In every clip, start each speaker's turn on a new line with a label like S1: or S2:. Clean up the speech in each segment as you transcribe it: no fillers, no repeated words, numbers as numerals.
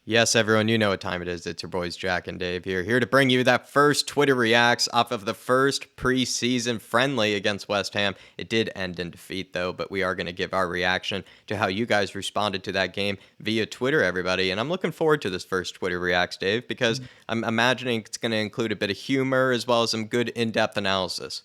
S1: Yes, everyone, you know what time it is. It's your boys Jack and Dave here to bring you that first Twitter reacts off of the first preseason friendly against West Ham. It did end in defeat, though, but we are going to give our reaction to how you guys responded to that game via Twitter, everybody. And I'm looking forward to this first Twitter reacts, Dave, because I'm imagining it's going to include a bit of humor as well as some good in-depth analysis.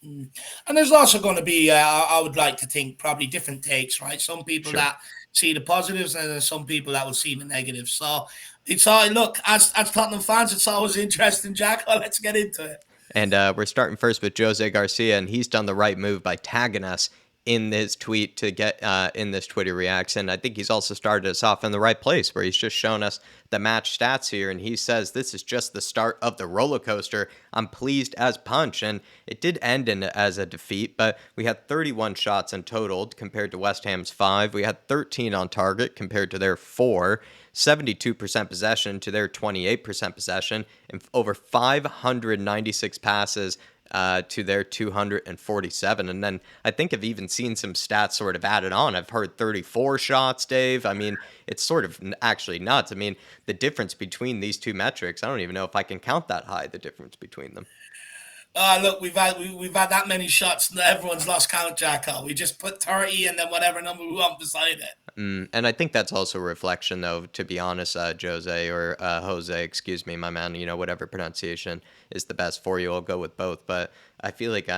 S2: And there's also going to be, I would like to think, probably different takes, right? Some people
S1: Sure.
S2: that see the positives, and then some people that will see the negatives. So it's all look as Tottenham fans, it's always interesting, Jack. Well, let's get into it.
S1: And we're starting first with Jose Garcia, and he's done the right move by tagging us in this tweet to get in this Twitter reacts. And I think he's also started us off in the right place where he's just shown us the match stats here. And he says, this is just the start of the roller coaster. I'm pleased as punch. And it did end in as a defeat, but we had 31 shots in total compared to West Ham's 5. We had 13 on target compared to their 4. 72% possession to their 28% possession, and over 596 passes to their 247. And then I think I've even seen some stats sort of added on. I've heard 34 shots, Dave. I mean, it's sort of actually nuts. I mean, the difference between these two metrics, I don't even know if I can count that high, the difference between them.
S2: Look, we've had that many shots, and everyone's lost count, Jacko. We just put 30 and then whatever number we want beside it.
S1: And I think that's also a reflection, though, to be honest, Jose, excuse me, my man, whatever pronunciation is the best for you, I'll go with both. But I feel like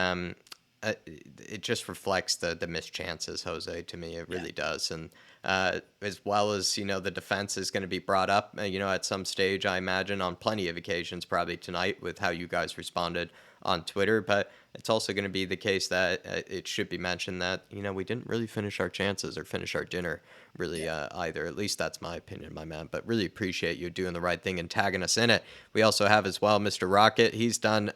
S1: it just reflects the missed chances, Jose, to me. It
S2: Yeah.
S1: really does. And as well as, the defense is going to be brought up, at some stage, I imagine, on plenty of occasions, probably tonight with how you guys responded on Twitter. But it's also going to be the case that it should be mentioned that, we didn't really finish our chances or finish our dinner really
S2: Yeah.
S1: either. At least that's my opinion, my man. But really appreciate you doing the right thing and tagging us in it. We also have as well Mr. Rocket. He's done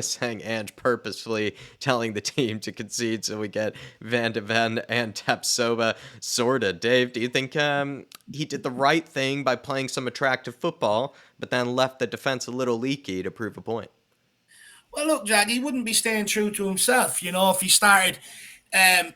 S1: saying Ange purposefully telling the team to concede so we get Van de Ven and Tapsoba sorted. Dave, do you think he did the right thing by playing some attractive football, but then left the defense a little leaky to prove a point?
S2: Well, look, Jack, he wouldn't be staying true to himself, if he started um,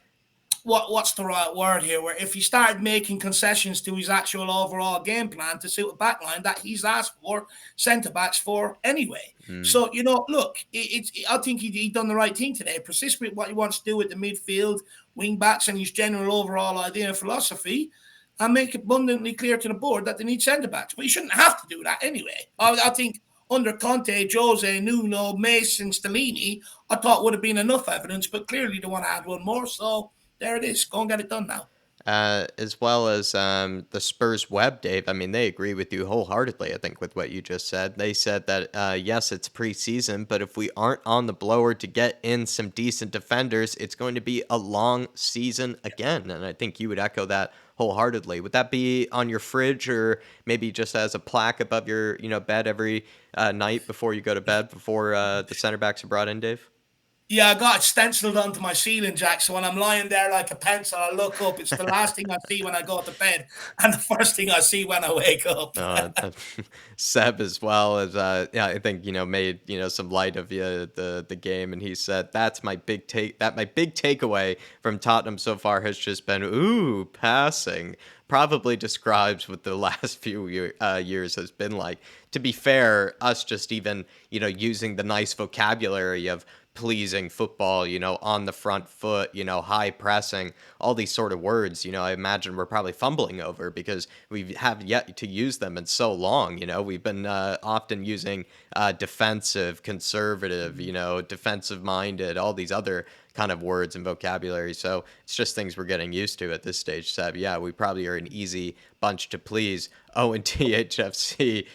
S2: what's the right word here? Where if he started making concessions to his actual overall game plan to suit a backline that he's asked for centre backs for anyway.
S1: Mm.
S2: So look, I think he done the right thing today. Persist with what he wants to do with the midfield, wing backs, and his general overall idea and philosophy, and make it abundantly clear to the board that they need centre backs. But you shouldn't have to do that anyway. I think under Conte, Jose, Nuno, Mason, Stellini, I thought would have been enough evidence, but clearly they want to add one more. So there it is. Go and get it done now.
S1: As well as the Spurs web, Dave. I mean, they agree with you wholeheartedly, I think, with what you just said. They said that, yes, it's preseason, but if we aren't on the blower to get in some decent defenders, it's going to be a long season again. And I think you would echo that wholeheartedly. Would that be on your fridge or maybe just as a plaque above your bed every night before you go to bed, before the center backs are brought in, Dave?
S2: Yeah, I got it stenciled onto my ceiling, Jack. So when I'm lying there like a pencil, I look up. It's the last thing I see when I go to bed, and the first thing I see when I wake up.
S1: Uh, Seb as well as yeah, I think made some light of the game, and he said that's my big take. That my big takeaway from Tottenham so far has just been ooh passing. Probably describes what the last few years has been like. To be fair, us just even using the nice vocabulary of pleasing football, on the front foot, high pressing, all these sort of words, I imagine we're probably fumbling over because we have yet to use them in so long. We've been often using defensive, conservative, defensive minded, all these other kind of words and vocabulary. So it's just things we're getting used to at this stage, Seb. Yeah, we probably are an easy bunch to please. Oh, and THFC,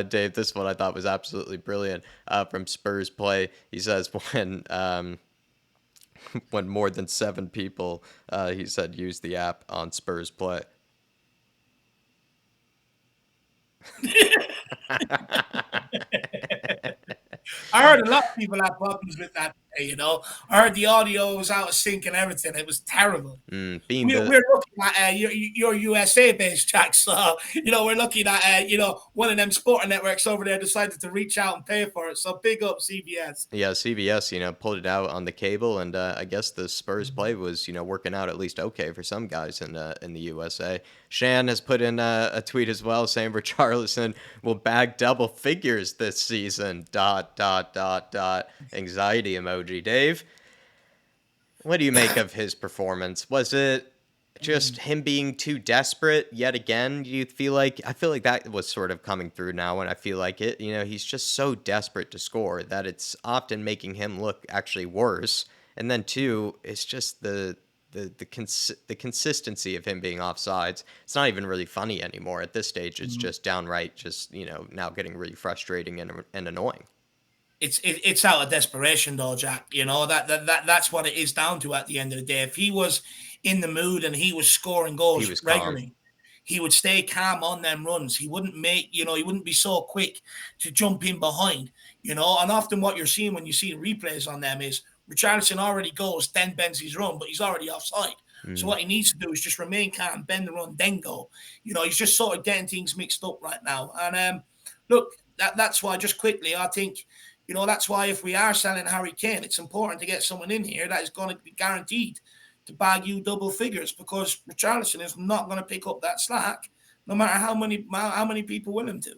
S1: Dave, this one I thought was absolutely brilliant from Spurs play. He says when more than 7 people, he said, use the app on Spurs play.
S2: I heard a lot of people have problems with that. I heard the audio was out of sync and everything. It was terrible.
S1: Being the
S2: We're looking at your USA based, Jack. So we're looking at one of them sporting networks over there decided to reach out and pay for it. So big up CBS.
S1: Yeah, CBS, pulled it out on the cable, and I guess the Spurs play was, working out at least okay for some guys in the USA. Shan has put in a tweet as well saying Richarlison will bag double figures this season. Dot dot dot dot. Anxiety emoji. Dave, what do you make of his performance? Was it just him being too desperate yet again? Do you feel like I feel like that was sort of coming through now, and I feel like it. He's just so desperate to score that it's often making him look actually worse. And then two, it's just the consistency of him being offsides. It's not even really funny anymore at this stage. It's just downright just now getting really frustrating and annoying.
S2: It's out of desperation though, Jack. That's what it is down to at the end of the day. If he was in the mood and he was scoring
S1: He
S2: goals
S1: was calm.
S2: regularly, he would stay calm on them runs. He wouldn't he wouldn't be so quick to jump in behind. And often what you're seeing when you see replays on them is Richarlison already goes, then bends his run, but he's already offside. So
S1: Mm.
S2: what he needs to do is just remain calm, bend the run, then go. He's just sort of getting things mixed up right now. And look, that's why just quickly, I think that's why if we are selling Harry Kane, it's important to get someone in here that is going to be guaranteed to bag you double figures because Richarlison is not going to pick up that slack, no matter how many people will him to.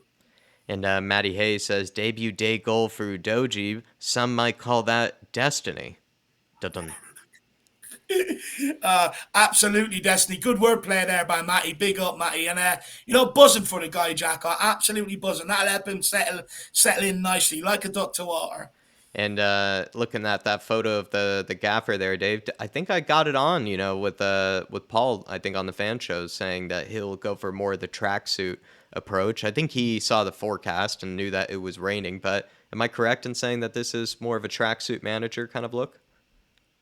S1: And Matty Hayes says debut day goal for Udoji. Some might call that destiny. Dun-dun.
S2: Absolutely, Destiny. Good wordplay there by Matty. Big up, Matty. And buzzing for the guy, Jack. Absolutely buzzing. That'll help him settle in nicely, like a duck to water.
S1: And looking at that photo of the gaffer there, Dave, I think I got it on, with Paul, I think on the fan shows saying that he'll go for more of the tracksuit approach. I think he saw the forecast and knew that it was raining, but am I correct in saying that this is more of a tracksuit manager kind of look?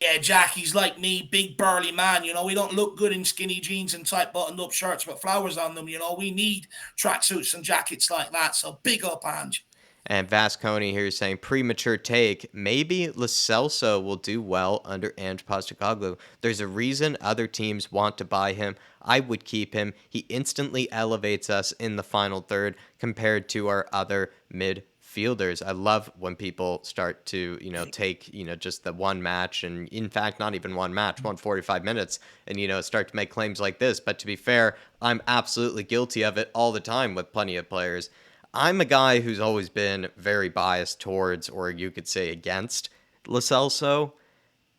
S2: Yeah, Jack, he's like me, big burly man. We don't look good in skinny jeans and tight buttoned up shirts with flowers on them. We need tracksuits and jackets like that. So big up, Ange.
S1: And Vasconi here is saying premature take. Maybe Lo Celso will do well under Ange Postecoglou. There's a reason other teams want to buy him. I would keep him. He instantly elevates us in the final third compared to our other midfielders. I love when people start to, take, just the one match and in fact, not even one match, 145 minutes and, start to make claims like this. But to be fair, I'm absolutely guilty of it all the time with plenty of players. I'm a guy who's always been very biased towards, or you could say against, Lo Celso.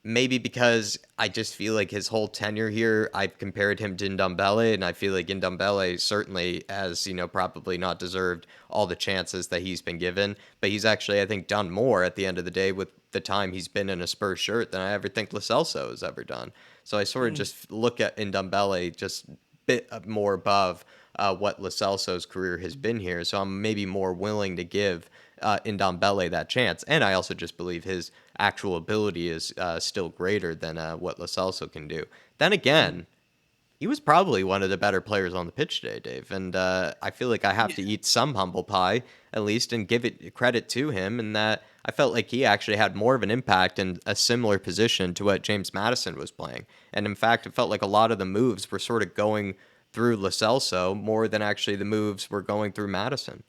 S1: Maybe because I just feel like his whole tenure here, I've compared him to Ndombele, and I feel like Ndombele certainly has, probably not deserved all the chances that he's been given. But he's actually, I think, done more at the end of the day with the time he's been in a Spurs shirt than I ever think Lo Celso has ever done. So I sort of just look at Ndombele just a bit more above what Lo Celso's career has been here. So I'm maybe more willing to give Ndombele that chance. And I also just believe his actual ability is still greater than what Lo Celso can do. Then again, he was probably one of the better players on the pitch today, Dave. And I feel like I have to eat some humble pie, at least, and give it credit to him. And that I felt like he actually had more of an impact in a similar position to what James Maddison was playing. And in fact, it felt like a lot of the moves were sort of going through Lo Celso more than actually the moves were going through Maddison.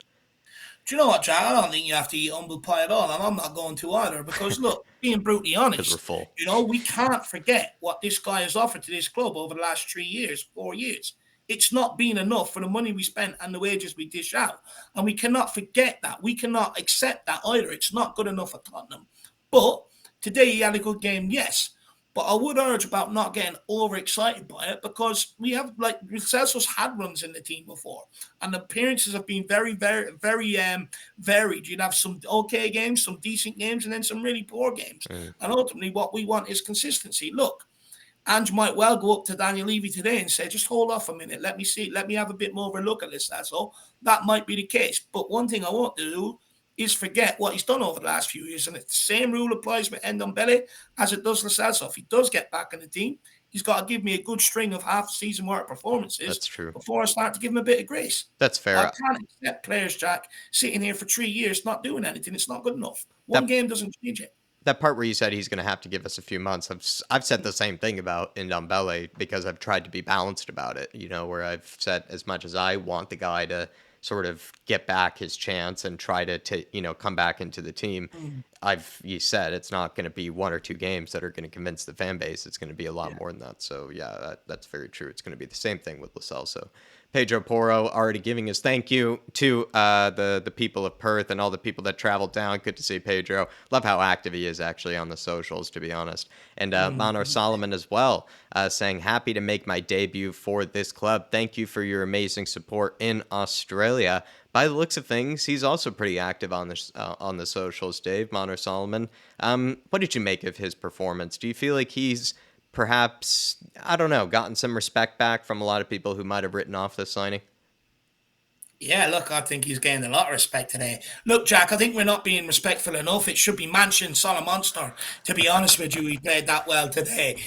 S2: Do you know what, Jack? I don't think you have to eat humble pie at all, and I'm not going to either. Because look, being brutally
S1: Because we're
S2: honest,
S1: full.
S2: we can't forget what this guy has offered to this club over the last 3 years, 4 years. It's not been enough for the money we spent and the wages we dish out, and we cannot forget that. We cannot accept that either. It's not good enough for Tottenham. But today he had a good game, yes. But I would urge about not getting overexcited by it because we have like Celso's had runs in the team before, and the appearances have been very, very, very varied. You'd have some okay games, some decent games, and then some really poor games.
S1: Mm.
S2: And ultimately, what we want is consistency. Look, Ange might well go up to Daniel Levy today and say, just hold off a minute. Let me see. Let me have a bit more of a look at this. That's all. That might be the case. But one thing I won't do is forget what he's done over the last few years. And the same rule applies with Ndombele as it does Lo Celso. If he does get back in the team, He's got to give me a good string of half season worth of performances
S1: That's true.
S2: before I start to give him a bit of grace.
S1: That's
S2: I
S1: fair.
S2: can't accept players, Jack, sitting here for 3 years not doing anything. It's not good enough. One
S1: That
S2: game doesn't change it.
S1: that part where you said he's going to have to give us a few months, I've said the same thing about Ndombele because I've tried to be balanced about it. Where I've said as much as I want the guy to sort of get back his chance and try to come back into the team.
S2: Mm,
S1: You said it's not going to be one or two games that are going to convince the fan base. It's going to be a lot
S2: yeah.
S1: more than that. So yeah, that's very true. It's going to be the same thing with Lascelles. So Pedro Porro already giving his thank you to the people of Perth and all the people that traveled down. Good to see Pedro. Love how active he is actually on the socials, to be honest. And Manor
S2: Mm.
S1: Solomon as well, saying happy to make my debut for this club. Thank you for your amazing support in Australia. By the looks of things, he's also pretty active on the socials. Dave Manor Solomon, what did you make of his performance? Do you feel like he's perhaps, I don't know, gotten some respect back from a lot of people who might have written off this signing?
S2: Yeah, look, I think he's gained a lot of respect today. Look, Jack, I think we're not being respectful enough. It should be Mansion Monster. To be honest with you, he played that well today.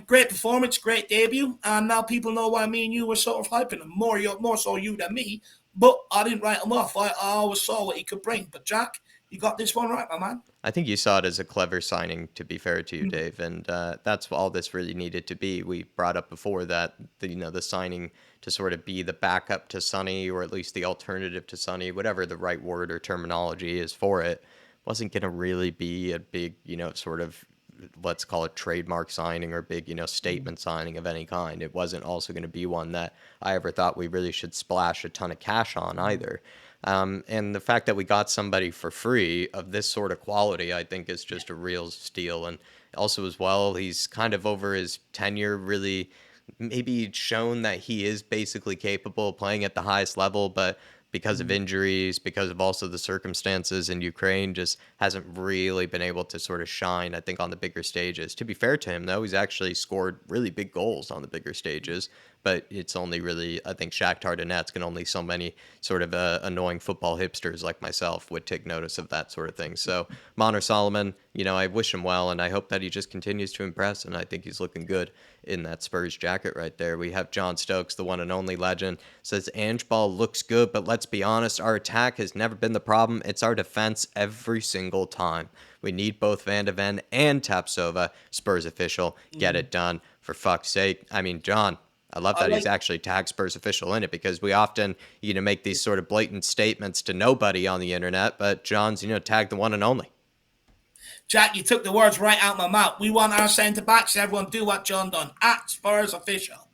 S2: Great performance, great debut, and now people know why me and you were sort of hyping him more so you than me. But I didn't write him off. I always saw what he could bring. But Jack, you got this one right, my man.
S1: I think you saw it as a clever signing, to be fair to you,
S2: Mm.
S1: Dave, and that's all this really needed to be. We brought up before that the signing to sort of be the backup to Sonny, or at least the alternative to Sonny, whatever the right word or terminology is for it, wasn't going to really be a big, sort of, let's call it trademark signing or big, statement signing of any kind. It wasn't also going to be one that I ever thought we really should splash a ton of cash on either. And the fact that we got somebody for free of this sort of quality, I think, is just a real steal. And also, as well, he's kind of over his tenure really maybe shown that he is basically capable of playing at the highest level, but because of
S2: Mm.
S1: injuries, because of also the circumstances in Ukraine, just hasn't really been able to sort of shine, I think, on the bigger stages. To be fair to him, though, he's actually scored really big goals on the bigger stages, but it's only really, I think, Shakhtar Donetsk and only so many sort of annoying football hipsters like myself would take notice of that sort of thing. So, Monor Solomon, I wish him well, and I hope that he just continues to impress, and I think he's looking good in that Spurs jacket right there. We have John Stokes, the one and only legend, says Ange Ball looks good, but let's be honest, our attack has never been the problem. It's our defense every single time. We need both Van de Ven and Tapsova. Spurs official, get
S2: Mm.
S1: it done for fuck's sake. I mean, John, I love
S2: I
S1: that he's
S2: like
S1: actually tagged Spurs official in it because we often, make these sort of blatant statements to nobody on the internet, but John's, tagged the one and only.
S2: Jack, you took the words right out of my mouth. We want our centre backs. Everyone do what John done. At Spurs official.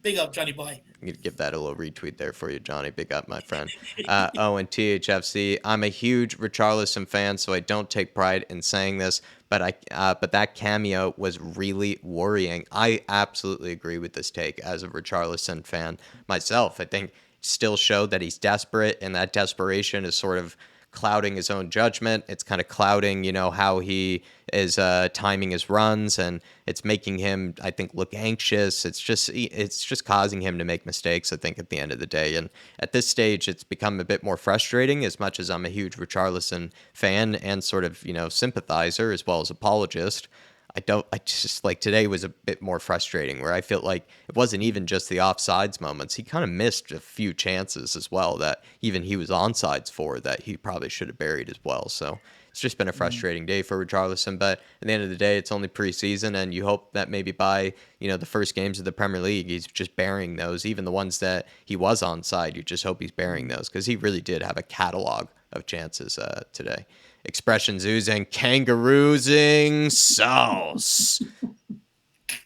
S2: Big up, Johnny boy.
S1: I'm going to give that a little retweet there for you, Johnny. Big up, my friend. And THFC. I'm a huge Richarlison fan, so I don't take pride in saying this, but that cameo was really worrying. I absolutely agree with this take as a Richarlison fan myself. I think still showed that he's desperate, and that desperation is sort of clouding his own judgment. It's kind of clouding, how he is timing his runs, and it's making him, I think, look anxious. It's just causing him to make mistakes, I think, at the end of the day. And at this stage, it's become a bit more frustrating. As much as I'm a huge Richarlison fan and sort of, sympathizer as well as apologist, I just like today was a bit more frustrating where I felt like it wasn't even just the offsides moments. He kind of missed a few chances as well that even he was onside for that he probably should have buried as well. So it's just been a
S2: Mm.
S1: frustrating day for Richarlison. But at the end of the day, it's only preseason, and you hope that maybe by, the first games of the Premier League, he's just burying those. Even the ones that he was onside, you just hope he's burying those because he really did have a catalog of chances today. Expressions oozing, kangaroosing sauce.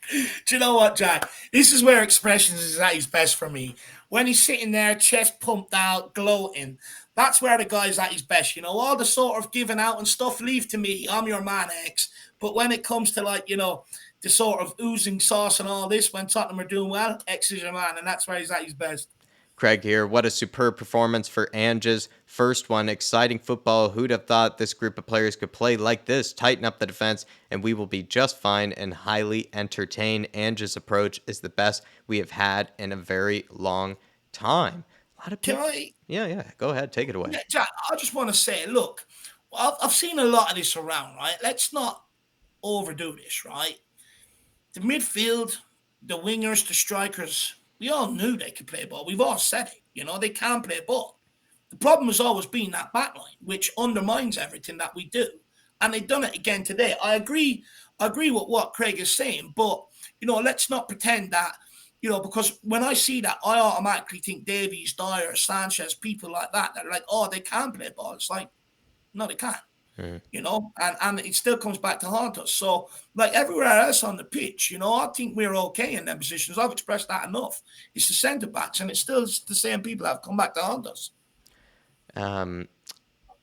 S2: Do you know what, Jack? This is where expressions is at his best for me. When he's sitting there, chest pumped out, gloating. That's where the guy's at his best. All the sort of giving out and stuff, leave to me. I'm your man, X. But when it comes to the sort of oozing sauce and all this, when Tottenham are doing well, X is your man, and that's where he's at his best.
S1: Craig here. What a superb performance for Ange's first one. Exciting football. Who'd have thought this group of players could play like this? Tighten up the defense, and we will be just fine and highly entertained. Ange's approach is the best we have had in a very long time. A lot of
S2: Can
S1: people.
S2: I
S1: Yeah, yeah. Go ahead. Take it away.
S2: Yeah, Jack, I just want to say, look, I've seen a lot of this around, right? Let's not overdo this, right? The midfield, the wingers, the strikers, we all knew they could play ball. We've all said it. They can play ball. The problem has always been that backline, which undermines everything that we do. And they've done it again today. I agree. I agree with what Craig is saying, but let's not pretend that because when I see that, I automatically think Davies, Dyer, Sanchez, people like that are like, oh, they can play ball. It's like, no, they can't.
S1: Mm.
S2: And it still comes back to haunt us. So, like everywhere else on the pitch, I think we're okay in them positions. I've expressed that enough. It's the centre backs, and it's still the same people that have come back to haunt us.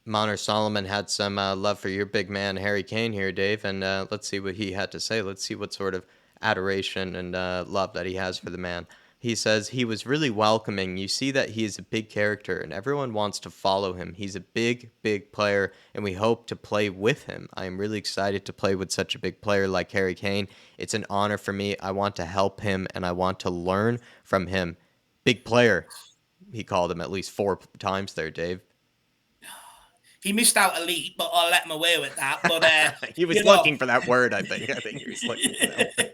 S1: Monor Solomon had some love for your big man, Harry Kane, here, Dave, and let's see what he had to say. Let's see what sort of adoration and love that he has for the man. He says he was really welcoming. You see that he is a big character, and everyone wants to follow him. He's a big, big player, and we hope to play with him. I am really excited to play with such a big player like Harry Kane. It's an honor for me. I want to help him, and I want to learn from him. Big player, he called him at least 4 times there, Dave.
S2: He missed out elite, but I'll let him away with that. But
S1: he was looking for that word. I think he was looking for that word.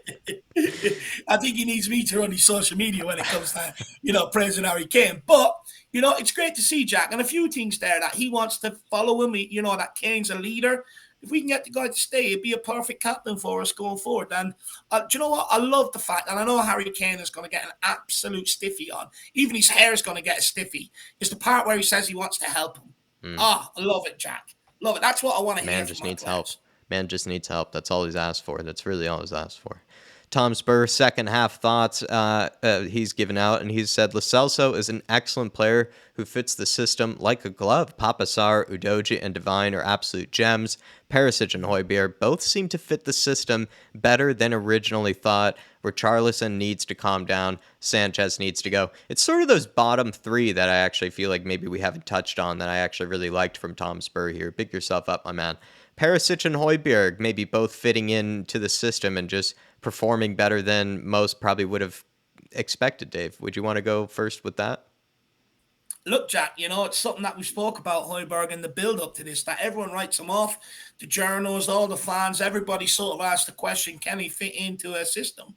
S2: I think he needs me to run his social media when it comes to praising Harry Kane. But it's great to see Jack, and a few things there that he wants to follow him. That Kane's a leader. If we can get the guy to stay, it'd be a perfect captain for us going forward. And do you know what? I love the fact, and I know Harry Kane is going to get an absolute stiffy on. Even his hair is going to get a stiffy. It's the part where he says he wants to help him. I love it, Jack. Love it. That's what I want to hear.
S1: Man just needs help. Man just needs help. That's all he's asked for. That's really all he's asked for. Tom Spur, second half thoughts he's given out, and he's said, Lo Celso is an excellent player who fits the system like a glove. Papa Sarr, Udogie, and Devine are absolute gems. Perisic and Højbjerg both seem to fit the system better than originally thought. Richarlison needs to calm down. Sanchez needs to go. It's sort of those bottom 3 that I actually feel like maybe we haven't touched on that I actually really liked from Tom Spur here. Big yourself up, my man. Perisic and Højbjerg maybe both fitting into the system and just performing better than most probably would have expected, Dave. Would you want to go first with that?
S2: Look, Jack, it's something that we spoke about Højbjerg in the build-up to this, that everyone writes him off. The journalists, all the fans, everybody sort of asked the question, can he fit into a system?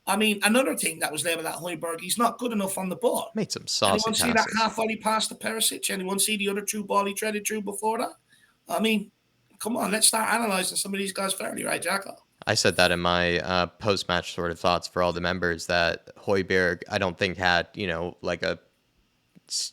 S2: I mean, another thing that was labelled at Højbjerg, he's not good enough on the ball.
S1: Made some saucy
S2: Anyone
S1: passes.
S2: see that half volley pass to Perisic? Anyone see the other true ball he treaded through before that? I mean, come on, let's start analysing some of these guys fairly, right, Jacko?
S1: I said that in my post-match sort of thoughts for all the members that Højbjerg, I don't think had, like a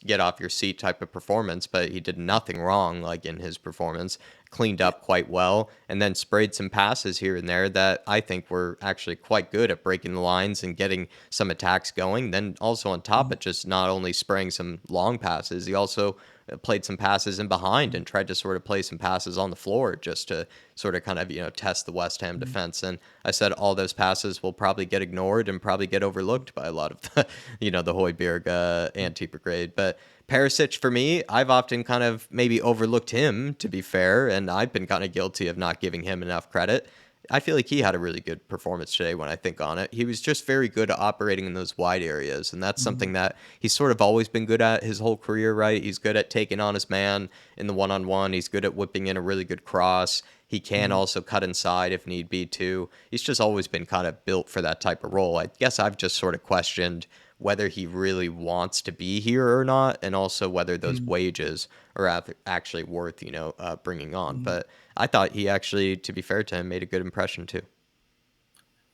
S1: get off your seat type of performance, but he did nothing wrong like in his performance, cleaned up quite well, and then sprayed some passes here and there that I think were actually quite good at breaking the lines and getting some attacks going. Then also on top of just not only spraying some long passes, he also played some passes in behind and tried to sort of play some passes on the floor just to sort of kind of, test the West Ham defense. And I said all those passes will probably get ignored and probably get overlooked by a lot of the, the Højbjerg anti-brigade. But Perisic, for me, I've often kind of maybe overlooked him, to be fair, and I've been kind of guilty of not giving him enough credit. I feel like he had a really good performance today when I think on it. He was just very good at operating in those wide areas, and that's something that he's sort of always been good at his whole career, right? He's good at taking on his man in the one-on-one. He's good at whipping in a really good cross. He can also cut inside if need be, too. He's just always been kind of built for that type of role. I guess I've just sort of questioned whether he really wants to be here or not, and also whether those wages are actually worth, bringing on. But I thought he actually, to be fair to him, made a good impression too.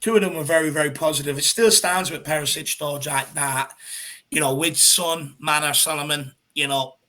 S2: Two of them were very, very positive. It still stands with Perisic, though, Jack, that, with Son, Manor, Solomon,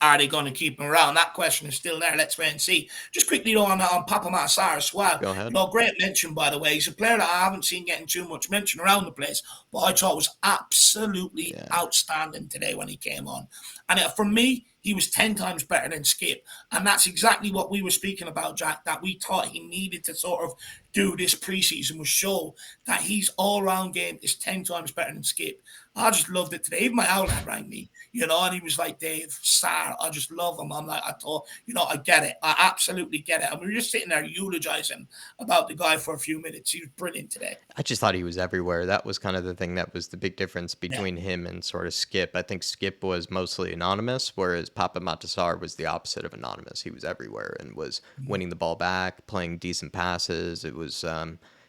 S2: are they going to keep him around? That question is still there. Let's wait and see. Just quickly, though, on Papa Sarr as well.
S1: Go ahead.
S2: Great mention, by the way. He's a player that I haven't seen getting too much mention around the place, but I thought was absolutely outstanding today when he came on. And for me, he was 10 times better than Skipp. And that's exactly what we were speaking about, Jack, that we thought he needed to sort of do this preseason, was show that his all-round game is 10 times better than Skipp. I just loved it today. Even my outlet rang me, and he was like, Dave, Sarr, I just love him. I'm like, I thought, I get it. I absolutely get it. And we were just sitting there eulogizing about the guy for a few minutes. He was brilliant today.
S1: I just thought he was everywhere. That was kind of the thing that was the big difference between him and sort of Skipp. I think Skipp was mostly anonymous, whereas Papa Sarr was the opposite of anonymous. He was everywhere and was winning the ball back, playing decent passes. It was,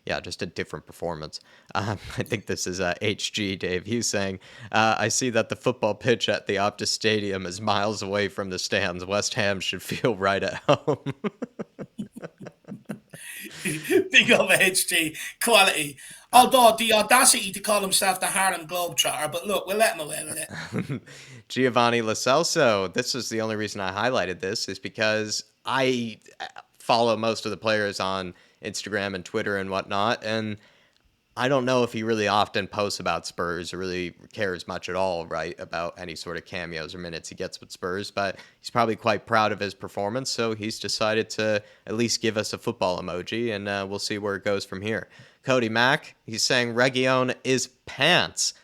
S1: yeah, just a different performance. I think this is HG Dave. He's saying, I see that the football pitch at the Optus Stadium is miles away from the stands. West Ham should feel right at home.
S2: Big up HG quality. Although the audacity to call himself the Harlem Globetrotter, but look, we'll let him away with it.
S1: Giovanni Lo Celso. This is the only reason I highlighted this is because I follow most of the players on Instagram and Twitter and whatnot, and I don't know if he really often posts about Spurs or really cares much at all, right, about any sort of cameos or minutes he gets with Spurs, but he's probably quite proud of his performance, so he's decided to at least give us a football emoji, and we'll see where it goes from here. Cody Mack, he's saying Reguilon is pants.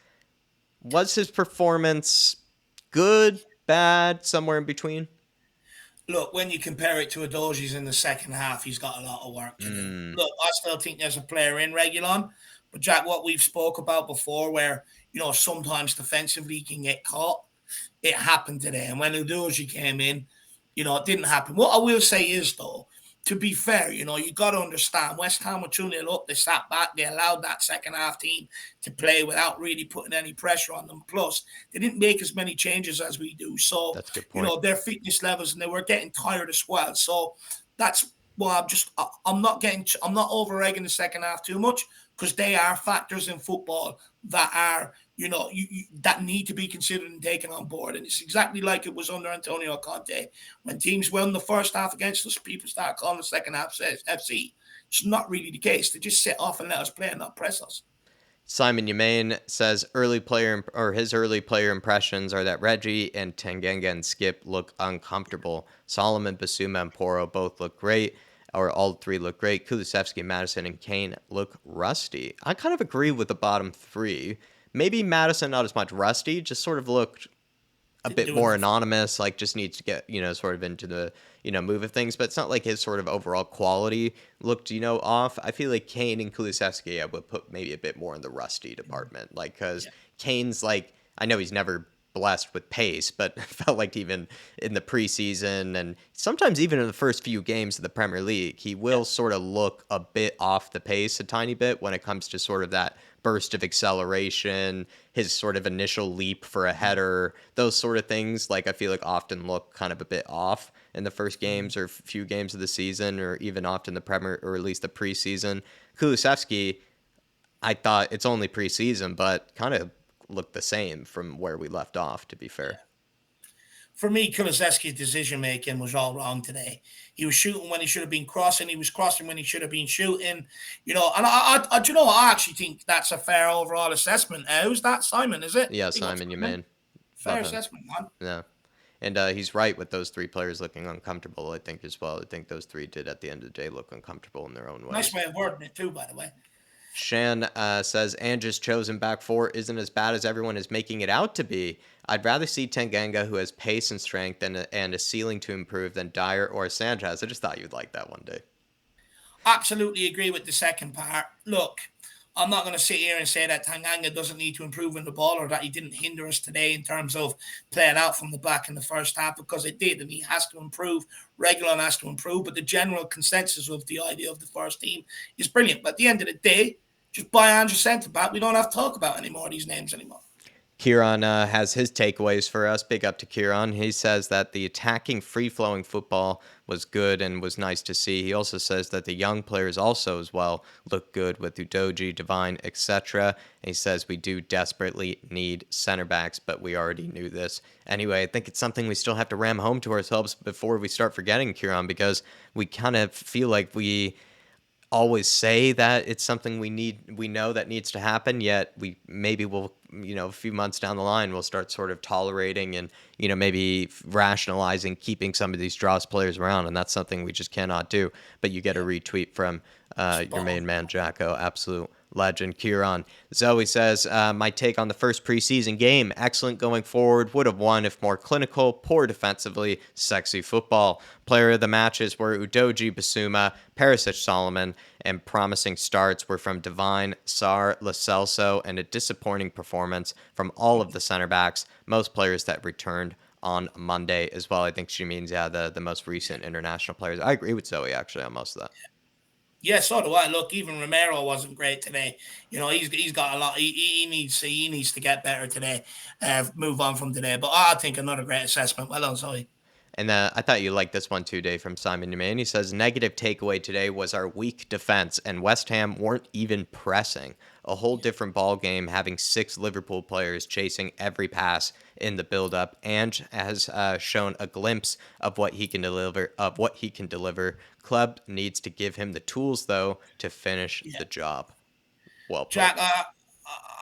S1: Was his performance good, bad, somewhere in between?
S2: Look, when you compare it to Adoji's in the second half, he's got a lot of work to do. Look, I still think there's a player in Reguilon, but Jack, what we've spoke about before, where sometimes defensively he can get caught, it happened today. And when Udoji came in, it didn't happen. What I will say is, though, to be fair, you got to understand West Ham were 2-0 up. They sat back. They allowed that second half team to play without really putting any pressure on them. Plus, they didn't make as many changes as we do. So,
S1: That's a good point.
S2: their fitness levels, and they were getting tired as well. So that's why I'm not over egging the second half too much, because they are factors in football that are that need to be considered and taken on board. And it's exactly like it was under Antonio Conte. When teams won the first half against us, people start calling the second half FC. It's not really the case. They just sit off and let us play and not press us.
S1: Simon Yemain says his early player impressions are that Reggie and Tanganga and Skipp look uncomfortable. Solomon, Basuma, and Poro both look great, or all three look great. Kulusevski, Madison, and Kane look rusty. I kind of agree with the bottom three. Maybe Madison not as much rusty, just sort of looked a bit more anonymous, like just needs to get, sort of into the, move of things, but it's not like his sort of overall quality looked, off. I feel like Kane and Kulusevski, I would put maybe a bit more in the rusty department, like, because Kane's like, I know he's never blessed with pace, but it felt like even in the preseason and sometimes even in the first few games of the Premier League, he will sort of look a bit off the pace a tiny bit when it comes to sort of that burst of acceleration, his sort of initial leap for a header, those sort of things, like I feel like often look kind of a bit off in the first games or few games of the season, or even often the Premier, or at least the preseason. Kulusevski, I thought it's only preseason, but kind of looked the same from where we left off, to be fair.
S2: For me, Kulusevski's decision making was all wrong today. He was shooting when he should have been crossing. He was crossing when he should have been shooting. And I actually think that's a fair overall assessment. Who's that, Simon? Is it?
S1: Yeah, Simon, you mean.
S2: Fair assessment, man.
S1: Yeah. And he's right with those three players looking uncomfortable, I think, as well. I think those three did, at the end of the day, look uncomfortable in their own way.
S2: Nice way of wording it, too, by the way.
S1: Shan says Ange's chosen back four isn't as bad as everyone is making it out to be. I'd rather see Tanganga, who has pace and strength and a ceiling to improve, than Dyer or Sanchez. I just thought you'd like that one day.
S2: Absolutely agree with the second part. Look, I'm not going to sit here and say that Tanganga doesn't need to improve in the ball, or that he didn't hinder us today in terms of playing out from the back in the first half, because it did, and he has to improve. Reguilon has to improve, but the general consensus of the idea of the first team is brilliant. But at the end of the day, just buy Andrew centre back. We don't have to talk about any more of these names anymore.
S1: Kieran has his takeaways for us. Big up to Kieran. He says that the attacking, free-flowing football was good and was nice to see. He also says that the young players also as well look good with Udoji, Divine, etc. He says we do desperately need center backs, but we already knew this. Anyway, I think it's something we still have to ram home to ourselves before we start forgetting, Kieran, because we kind of feel like we always say that it's something we know that needs to happen, yet we'll a few months down the line we'll start sort of tolerating and maybe rationalizing keeping some of these Dross players around, and that's something we just cannot do. But you get a retweet from your main man Jacko, absolute legend. Kieran Zoe says, my take on the first preseason game: excellent going forward, would have won if more clinical, poor defensively, sexy football. Player of the matches were Udoji, Basuma, Perisic, Solomon, and promising starts were from Divine, Sarr, Lo Celso, and a disappointing performance from all of the center backs, most players that returned on Monday as well. I think she means, the most recent international players. I agree with Zoe, actually, on most of that.
S2: Yeah, so do I. Look, even Romero wasn't great today. He's got a lot. He needs to get better today. Move on from today. But I think another great assessment. Well done, Zoe.
S1: And I thought you liked this one too, Dave, from Simon Newman. He says, negative takeaway today was our weak defense, and West Ham weren't even pressing. A whole different ball game having 6 Liverpool players chasing every pass in the build-up, and has shown a glimpse of what he can deliver. Club needs to give him the tools, though, to finish
S2: Yeah,
S1: the job. Well
S2: Jack.
S1: put.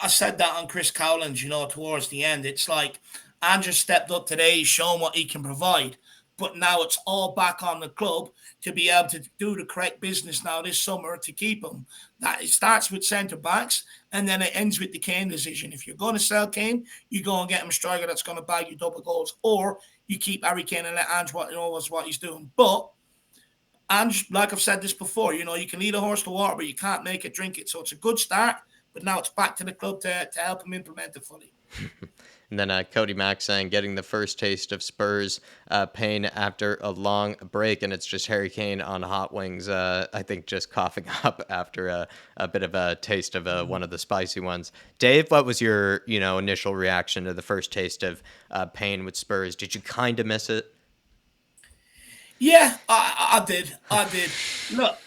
S2: I said that on Chris Cowlands. Towards the end, it's like Andrew stepped up today, he's shown what he can provide. But now it's all back on the club to be able to do the correct business now this summer to keep him. That it starts with centre backs and then it ends with the Kane decision. If you're going to sell Kane, you go and get him a striker that's going to bag you double goals, or you keep Harry Kane and let Ange know what he's doing. But and like I've said this before, you can lead a horse to water, but you can't make it drink it. So it's a good start, but now it's back to the club to help him implement it fully.
S1: And then Cody Mack saying, getting the first taste of Spurs pain after a long break, and it's just Harry Kane on hot wings. I think just coughing up after a bit of a taste of one of the spicy ones. Dave, what was your initial reaction to the first taste of pain with Spurs? Did you kind of miss it?
S2: Yeah, I did. I did. Look,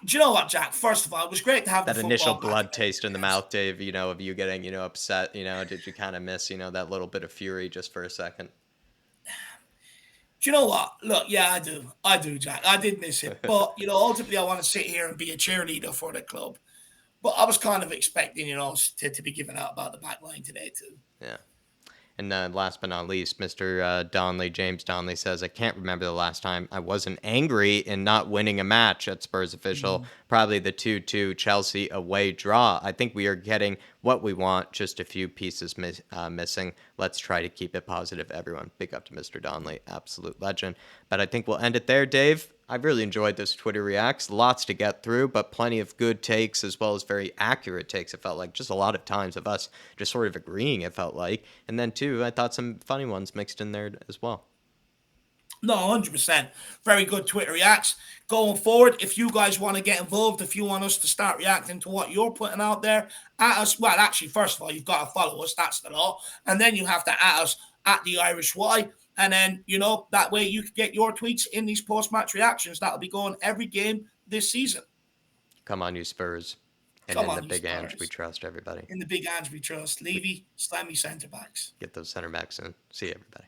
S2: do you know what, Jack? First of all, it was great to have the
S1: That initial
S2: football back
S1: blood
S2: again.
S1: taste in the mouth, Dave. Of you getting upset. Did you kind of miss that little bit of fury just for a second?
S2: Do you know what? Look, yeah, I do. I do, Jack. I did miss it. But, ultimately, I want to sit here and be a cheerleader for the club. But I was kind of expecting, to be given out about the back line today, too.
S1: Yeah. And last but not least, Mr. Donnelly, James Donnelly says, I can't remember the last time I wasn't angry in not winning a match at Spurs official.
S2: Mhm.
S1: Probably the 2-2 Chelsea away draw. I think we are getting what we want, just a few pieces missing. Let's try to keep it positive, everyone. Big up to Mr. Donnelly, absolute legend. But I think we'll end it there, Dave. I've really enjoyed this Twitter Reacts. Lots to get through, but plenty of good takes as well as very accurate takes. It felt like just a lot of times of us just sort of agreeing, it felt like. And then, too, I thought some funny ones mixed in there as well.
S2: No, 100%. Very good Twitter reacts. Going forward, if you guys want to get involved, if you want us to start reacting to what you're putting out there, at us. Well, actually, first of all, you've got to follow us. That's the law. And then you have to at us at the Irish Y. And then, that way you can get your tweets in these post match reactions. That'll be going every game this season.
S1: Come on, you Spurs. And
S2: Come
S1: in the
S2: on, you
S1: big Ange, we
S2: Spurs.
S1: trust everybody.
S2: In the big hands we trust. Levy, slimy centre backs.
S1: Get those center backs in. See you, everybody.